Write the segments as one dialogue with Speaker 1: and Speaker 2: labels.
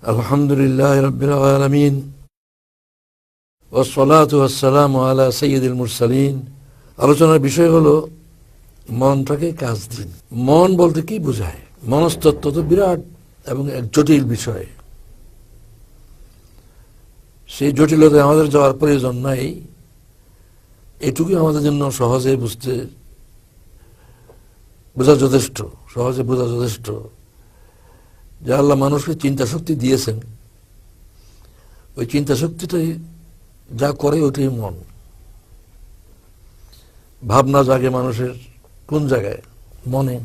Speaker 1: আলহামদুলিল্লাহি রাব্বিল আলামিন ওয়াসসালাতু ওয়াসসালামু আলা সাইয়্যিদিল মুরসালিন। আলোচনার বিষয় হলো মনটাকে কাজ দিন। মন বলতে কি বোঝায়? মনস্তত্ত্ব তো বিরাট এবং এক জটিল বিষয়। সেই জটিলতায় আমাদের যাওয়ার প্রয়োজন নাই। এটুকুই আমাদের জন্য সহজে বোঝা যথেষ্ট, সহজে বোঝা যথেষ্ট যে আল্লাহ মানুষকে চিন্তা শক্তি দিয়েছেন। ওই চিন্তা শক্তিটাই যা করে ওটাই মন। ভাবনা জাগে মানুষের কোন জায়গায়? মনে।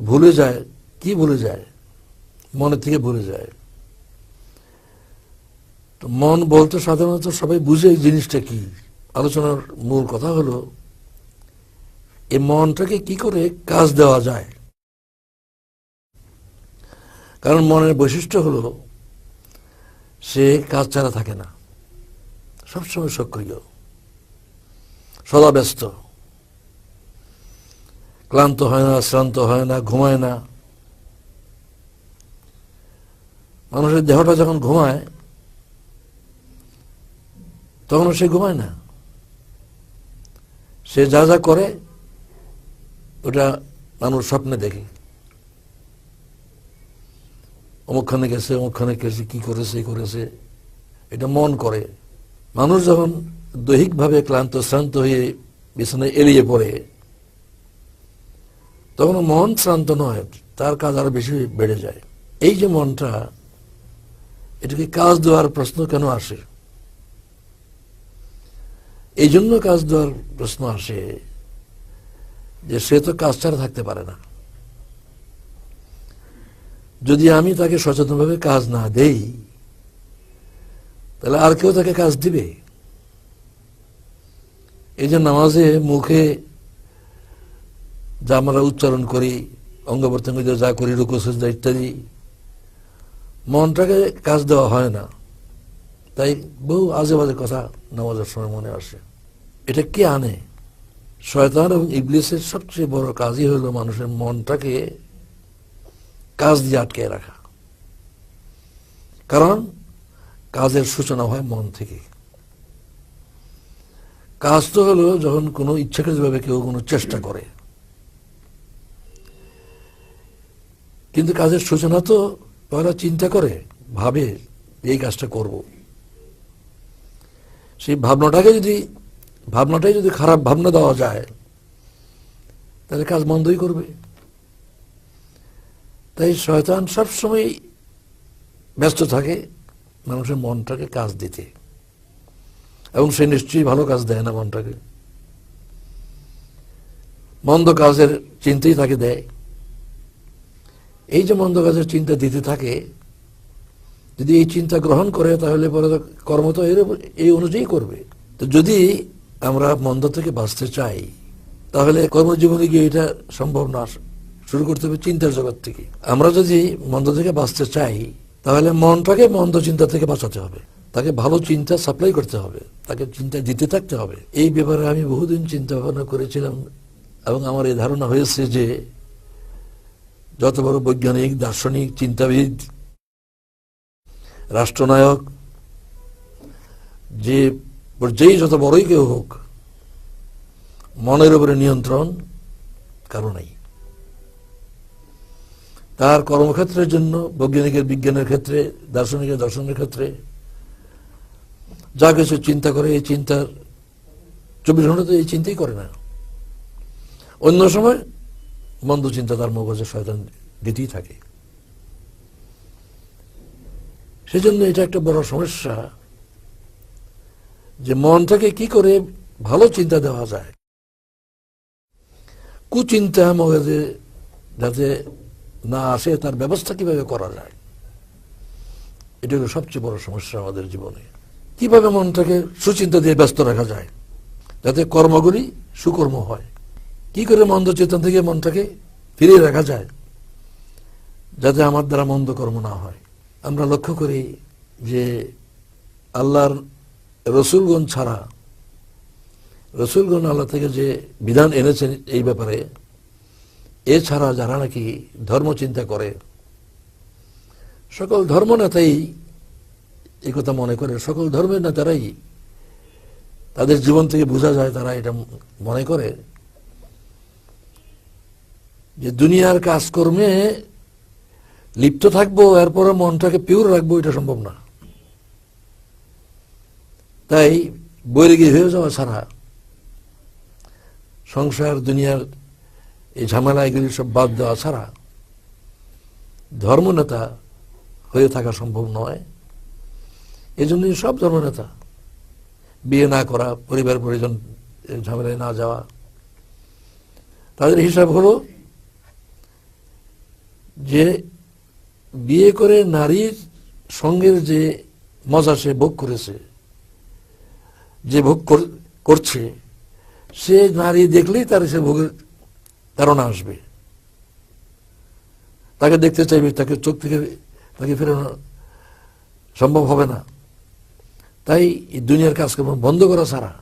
Speaker 1: ভুলে যায়, কি ভুলে যায়? মনের থেকে ভুলে যায়। তো মন বলতে সাধারণত সবাই বুঝে এই জিনিসটা কি। আলোচনার মূল কথা হলো এই মনটাকে কি করে কাজ দেওয়া যায়। কারণ মনের বৈশিষ্ট্য হলো সে কাজ ছাড়া থাকে না, সবসময় সক্রিয়, সদা ব্যস্ত, ক্লান্ত হয় না, শ্রান্ত হয় না, ঘুমায় না। মানুষের দেহটা যখন ঘুমায় তখন সে ঘুমায় না। সে যা যা করে ওটা মানুষ স্বপ্নে দেখে। অমুকখানে গেছে, অমুকখানে গেছে, কি করেছে, এটা মন করে। মানুষ যখন দৈহিকভাবে ক্লান্ত শ্রান্ত হয়ে বিছানায় এলিয়ে পড়ে তখন মন শ্রান্ত নয়, তার কাজ আরো বেশি বেড়ে যায়। এই যে মনটা, এটাকে কাজ দেওয়ার প্রশ্ন কেন আসে? এই জন্য কাজ দেওয়ার প্রশ্ন আসে যে সে তো কাজ ছাড়া থাকতে পারে না। যদি আমি তাকে সচেতনভাবে কাজ না দেই তাহলে আর কেউ তাকে কাজ দিবে? এই যে নামাজে মুখে যা আমরা উচ্চারণ করি, অঙ্গ প্রত্যঙ্গ যা করি, রুকু সিজদা ইত্যাদি, মনটাকে কাজ দেওয়া হয় না। তাই বহু আজে বাজে কথা নামাজের সময় মনে আসে। এটা কি আনে? শয়তান এবং ইবলিসের সবচেয়ে বড় কাজই হলো মানুষের মনটাকে কাজ দিয়ে আটকে রাখা। কারণ কাজের সূচনা হয় মন থেকে। কাজ তো হলো যখন কোনো ইচ্ছাকৃতভাবে কেউ কোনো চেষ্টা করে, কিন্তু কাজের সূচনা তো পয়লা চিন্তা করে, ভাবে এই কাজটা করব। সেই ভাবনাটাই যদি খারাপ ভাবনা দেওয়া যায় তাহলে কাজ বন্ধই করবে। তাই শয়তান সবসময় ব্যস্ত থাকে মানুষের মনটাকে কাজ দিতে, এবং সে নিশ্চয়ই ভালো কাজ দেয় না মনটাকে। মন্দ কাজের চিন্তাই তাকে দেয়। এই যে মন্দ কাজের চিন্তা দিতে থাকে, যদি এই চিন্তা গ্রহণ করে তাহলে পরে কর্ম তো এই অনুযায়ী করবে। তো যদি আমরা মন্দ থেকে বাঁচতে চাই তাহলে কর্মজীবনে গিয়ে এটা সম্ভব না, শুরু করতে হবে চিন্তার জগৎ থেকে। আমরা যদি মন্দ থেকে বাঁচতে চাই তাহলে মনটাকে মন্দ চিন্তা থেকে বাঁচাতে হবে, তাকে ভালো চিন্তা সাপ্লাই করতে হবে, তাকে চিন্তা দিতে থাকতে হবে। এই ব্যাপারে আমি বহুদিন চিন্তা ভাবনা করেছিলাম এবং আমার এই ধারণা হয়েছে যে যত বড় বৈজ্ঞানিক, দার্শনিক, চিন্তাবিদ, রাষ্ট্রনায়ক, যে পর্যায়ে যত বড়ই কেউ হোক, মনের উপরে নিয়ন্ত্রণ কারো নাই। তার কর্মক্ষেত্রের জন্য বৈজ্ঞানিকের বিজ্ঞানের ক্ষেত্রে, দার্শনিকের দর্শনের ক্ষেত্রে যা কিছু চিন্তা করে, এই চিন্তার 24 ঘন্টা তো এই চিন্তাই করে না। অন্য সময় মন্দ চিন্তা তার মগজে শয়তান দিতেই থাকে। সেজন্য এটা একটা বড় সমস্যা যে মনটাকে কি করে ভালো চিন্তা দেওয়া যায়, কুচিন্তা মগজে যাতে না আসে তার ব্যবস্থা কিভাবে করা যায়। এটা হলো সবচেয়ে বড় সমস্যা আমাদের জীবনে। কিভাবে মনটাকে সুচিন্তা দিয়ে ব্যস্ত রাখা যায় যাতে কর্মগুলি সুকর্ম হয়। কি করে মন্দ চেতন থেকে মনটাকে ফিরিয়ে রাখা যায় যাতে আমার দ্বারা মন্দ কর্ম না হয়। আমরা লক্ষ্য করি যে আল্লাহর রসুলগণ ছাড়া, রসুলগণ আল্লাহ থেকে যে বিধান এনেছেন এই ব্যাপারে, এছাড়া যারা নাকি ধর্ম চিন্তা করে, সকল ধর্মনেতাই এই কথা মনে করে সকল ধর্মের নেতারাই তাদের জীবন থেকে বোঝা যায় তারা এটা মনে করে যে দুনিয়ার কাজকর্মে লিপ্ত থাকবো এরপরে মনটাকে পিওর রাখবো, এটা সম্ভব না। তাই বৈরাগী হয়ে যাওয়া ছাড়া, সংসার দুনিয়ার এই ঝামেলা এগুলি সব বাদ দেওয়া ছাড়া ধর্মনেতা হয়ে থাকা সম্ভব নয়। এজন্য সব ধর্মনেতা বিয়ে না করা, পরিবার পরিজন ঝামেলায় না যাওয়া, তাদের হিসাব হলো যে বিয়ে করে নারীর সঙ্গের যে মজা সে ভোগ করেছে, যে ভোগ করছে, সে নারী দেখলেই তার সে ভোগের ধারণা আসবে, তাকে দেখতে চাইবে, তাকে চোখ থেকে তাকে ফেরানো সম্ভব হবে না। তাই এই দুনিয়ার কাজকর্ম বন্ধ করা ছাড়া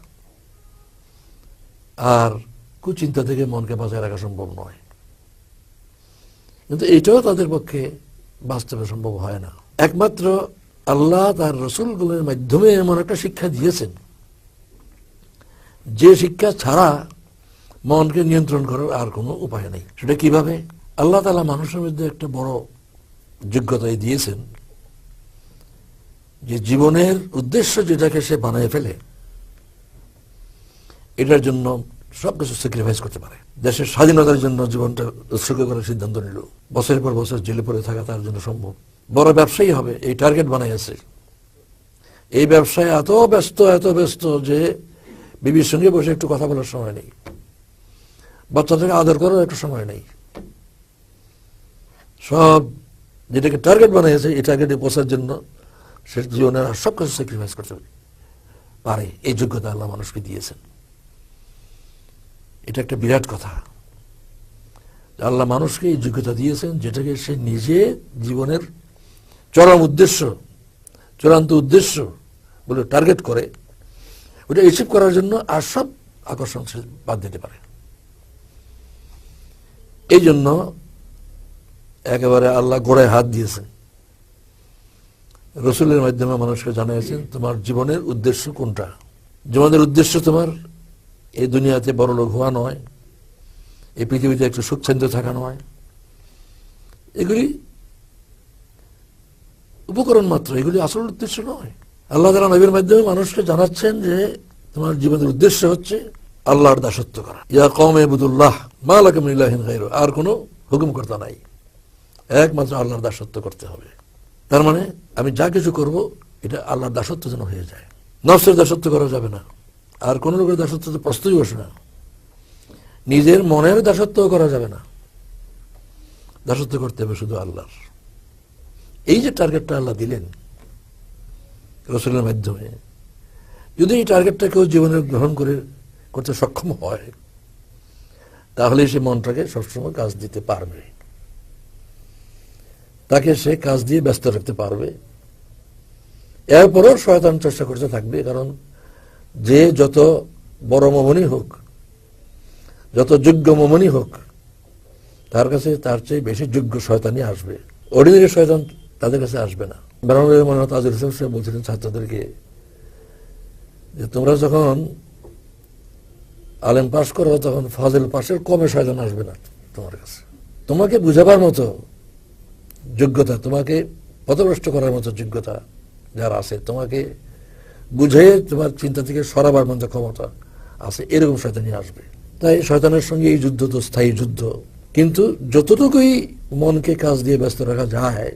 Speaker 1: আর কুচিন্তা থেকে মনকে বাঁচায় রাখা সম্ভব নয়। কিন্তু এটাও তাদের পক্ষে বাস্তবে সম্ভব হয় না। একমাত্র আল্লাহ তার রসুলগুলোর মাধ্যমে এমন একটা শিক্ষা দিয়েছেন যে শিক্ষা ছাড়া মনকে নিয়ন্ত্রণ করার আর কোনো উপায় নেই। সেটা কিভাবে? আল্লাহ তাআলা মানুষের মধ্যে একটা বড় যোগ্যতাই দিয়েছেন যে জীবনের উদ্দেশ্য যেটাকে সে বানিয়ে ফেলে, এটার জন্য সবকিছু স্যাক্রিফাইস করতে পারে। দেশের স্বাধীনতার জন্য জীবনটা উৎসর্গ করার সিদ্ধান্ত নিল, বছরের পর বছর জেলে পড়ে থাকা তার জন্য সম্ভব। বড় ব্যবসায়ী হবে, এই টার্গেট বানাইছে। এই ব্যবসায় এত ব্যস্ত যে বিবির সঙ্গে বসে একটু কথা বলার সময় নেই, বাচ্চাটাকে আদর করার একটু সময় নেই। সব যেটাকে টার্গেট বানিয়েছে, এই টার্গেটে পৌঁছার জন্য সে জীবনের সব কিছু স্যাক্রিফাইস করতে পারে। এই যোগ্যতা আল্লাহ মানুষকে দিয়েছেন। এটা একটা বিরাট কথা। আল্লাহ মানুষকে এই যোগ্যতা দিয়েছেন যেটাকে সে নিজে জীবনের চূড়ান্ত উদ্দেশ্য বলে টার্গেট করে, ওটা অ্যাচিভ করার জন্য আর সব আকর্ষণ সে বাদ দিতে পারে। এই জন্য একেবারে আল্লাহ গোড়ায় হাত দিয়েছেন, রসুলের মাধ্যমে মানুষকে জানিয়েছেন তোমার জীবনের উদ্দেশ্য কোনটা। জীবনের উদ্দেশ্য তোমার এই দুনিয়াতে বড় লোক হওয়া নয়, এই পৃথিবীতে একটু সুখছন্দ থাকা নয়, এগুলি উপকরণ মাত্র, এগুলি আসল উদ্দেশ্য নয়। আল্লাহ তাআলা নবীর মাধ্যমে মানুষকে জানাচ্ছেন যে তোমার জীবনের উদ্দেশ্য হচ্ছে আল্লাহর দাসত্ব করা। ইয়া কওমি ইবুদুল্লাহ মা লাকুম মিন ইলাহিন গায়রু, আর কোনো হুকুমকর্তা নাই, একমাত্র আল্লাহর দাসত্ব করতে হবে। তার মানে আমি যা কিছু করব এটা আল্লাহর দাসত্ব যেন হয়ে যায়। নফসের দাসত্ব করা যাবে না, আর কোন লোকের দাসত্ব তো প্রশ্নই বসে না। নিজের মনের দাসত্ব করা যাবে না, দাসত্ব করতে হবে শুধু আল্লাহর। এই যে টার্গেটটা আল্লাহ দিলেন রসুলের মাধ্যমে, যদি এই টার্গেটটা কেউ জীবনে গ্রহণ করতে সক্ষম হয়, তাহলে সে মনটাকে সবসময় কাজ দিতে পারবে, তাকে সে কাজ দিয়ে ব্যস্ত রাখতে পারবে। এরপরও শয়তান চেষ্টা করতে থাকবে, কারণ যে যত বড় মোমনী হোক, যত যোগ্য মোমনী হোক, তার কাছে তার চেয়ে বেশি যোগ্য শয়তানই আসবে। অর্ডিনারি শয়তান তাদের কাছে আসবে না। বারানগরের মৌলানা তাজুল ইসলাম সাহেব বলছিলেন ছাত্রদেরকে যে তোমরা যখন আলেম পাশ করো তখন ফাজিল পাশের কমে শয়তান আসবে না তোমার কাছে। তোমাকে বুঝাবার মতো যোগ্যতা, তোমাকে পথভ্রষ্ট করার মতো যোগ্যতা যারা আছে, তোমাকে বুঝে তোমার চিন্তা থেকে সরাবার মতো ক্ষমতা আছে, এরকম শয়তানই আসবে। তাই শয়তানের সঙ্গে এই যুদ্ধ তো স্থায়ী যুদ্ধ, কিন্তু যতটুকুই মনকে কাজ দিয়ে ব্যস্ত রাখা যায়